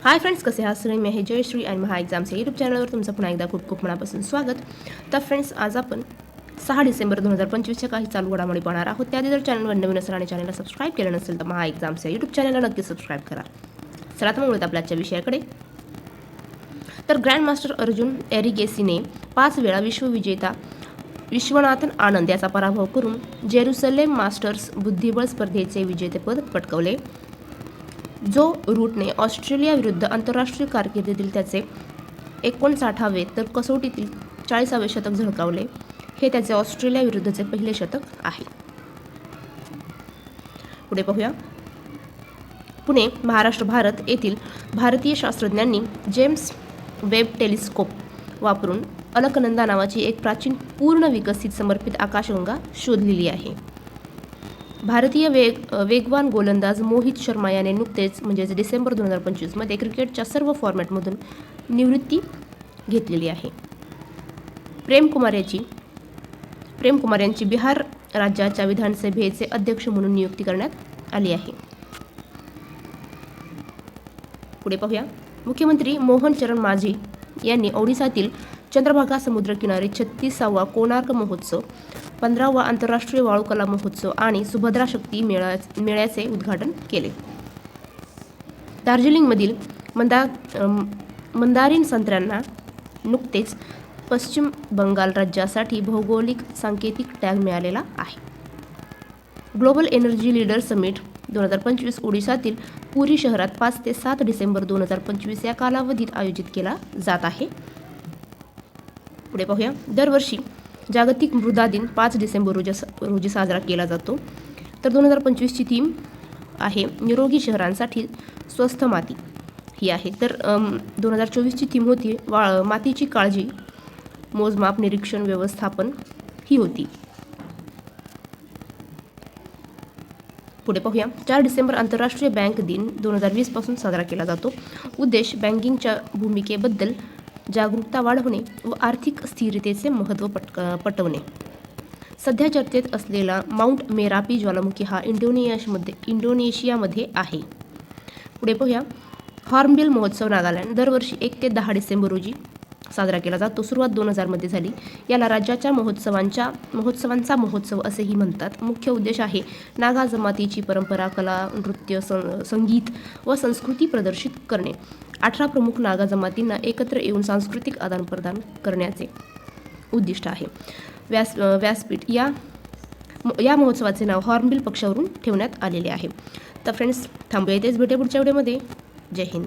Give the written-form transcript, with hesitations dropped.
Hi friends, कसे आहात सगळे? मी आहे जयश्री आणि महा एक्झाम्स या यूट्यूब चॅनलवर तुमचं पुन्हा एकदा खूप खूप मनापासून स्वागत. तर फ्रेंड्स, आज आपण 6 डिसेंबर 2025च्या काही चालू घडामोडी पाहणार आहोत. त्याआधी जर चॅनलवर नवीन असेल आणि चॅनलला सबस्क्राईब केलं नसेल तर महा एक्झाम्स या यूट्यूब चॅनलला नक्की सबस्क्राईब करा. चला तर मग वळूयात आपल्या आजच्या विषयाकडे. तर ग्रँडमास्टर अर्जुन एरिगेसीने 5 वेळा विश्वविजेता विश्वनाथन आनंद याचा पराभव करून जेरुसलेम मास्टर्स बुद्धिबळ स्पर्धेचे विजेतेपद पटकावले. जो रूटने ऑस्ट्रेलिया विरुद्ध आंतरराष्ट्रीय कारकिर्दीतील त्याचे 59वे तर कसोटीतील 40वे शतक झळकावले. हे त्याचे ऑस्ट्रेलिया विरुद्धचे पहिले शतक आहे. पुढे पाहूया. पुणे, महाराष्ट्र, भारत येथील भारतीय शास्त्रज्ञांनी जेम्स वेब टेलिस्कोप वापरून अलकनंदा नावाची एक प्राचीन पूर्ण विकसित समर्पित आकाशगंगा शोधलेली आहे. भारतीय वेगवान गोलंदाज मोहित शर्मा याने नुकतेच म्हणजेच डिसेंबर 2025मध्ये क्रिकेटच्या सर्व फॉर्मॅटमधून निवृत्ती घेतलेली आहे. प्रेम कुमार यांची बिहार राज्याच्या विधानसभेचे अध्यक्ष म्हणून नियुक्ती करण्यात आली आहे. पुढे पाहूया. मुख्यमंत्री मोहन चरण माझी यांनी ओडिसातील चंद्रभागा समुद्रकिनारी 36वा कोणार्क महोत्सव, 15वा आंतरराष्ट्रीय वाळूकला महोत्सव आणि सुभद्रा शक्ती मेळ्याचे उद्घाटन केले. दार्जिलिंगमधील मंदारिन संत्र्यांना नुकतेच पश्चिम बंगाल राज्यासाठी भौगोलिक सांकेतिक टॅग मिळालेला आहे. ग्लोबल एनर्जी लीडर समिट 2025 ओडिशातील पुरी शहरात 5 ते 7 डिसेंबर 2025 या कालावधीत आयोजित केला जात आहे. पुढे पाहूया. दरवर्षी जागतिक मृदा दिन 5 डिसेंबर रोजी साजरा केला जातो. तर 2025ची थीम आहे निरोगी शहरांसाठी स्वस्थ माती ही आहे. तर 2024ची थीम होती मातीची काळजी, मोजमाप, निरीक्षण, व्यवस्थापन ही होती. पुढे पाहूया. 4 डिसेंबर आंतरराष्ट्रीय बँक दिन 2020 पासून साजरा केला जातो. उद्देश बँकिंगच्या भूमिकेबद्दल जागरूकता वाढवणे व आर्थिक स्थिरतेचे महत्त्व पटवणे. सध्या चर्चेत असलेला माउंट मेरापी ज्वालामुखी हा इंडोनेशियामध्ये आहे. पुढे पाहूया. हॉर्नबिल महोत्सव नागालँड दरवर्षी 1 ते 10 डिसेंबर रोजी साजरा केला जातो. सुरुवात 2000 मध्ये झाली. याला राज्याच्या महोत्सवांचा महोत्सव असेही म्हणतात. मुख्य उद्देश आहे नागा जमातीची परंपरा, कला, नृत्य, संगीत व संस्कृती प्रदर्शित करणे. 18 प्रमुख नागा जमातींना एकत्र येऊन सांस्कृतिक आदानप्रदान करण्याचे उद्दिष्ट आहे. व्यासपीठ या महोत्सवाचे नाव हॉर्नबिल पक्षावरून ठेवण्यात आलेले आहे. तर फ्रेंड्स, थांबूया इथेच. भेटूया पुढच्या व्हिडिओमध्ये. जय हिंद.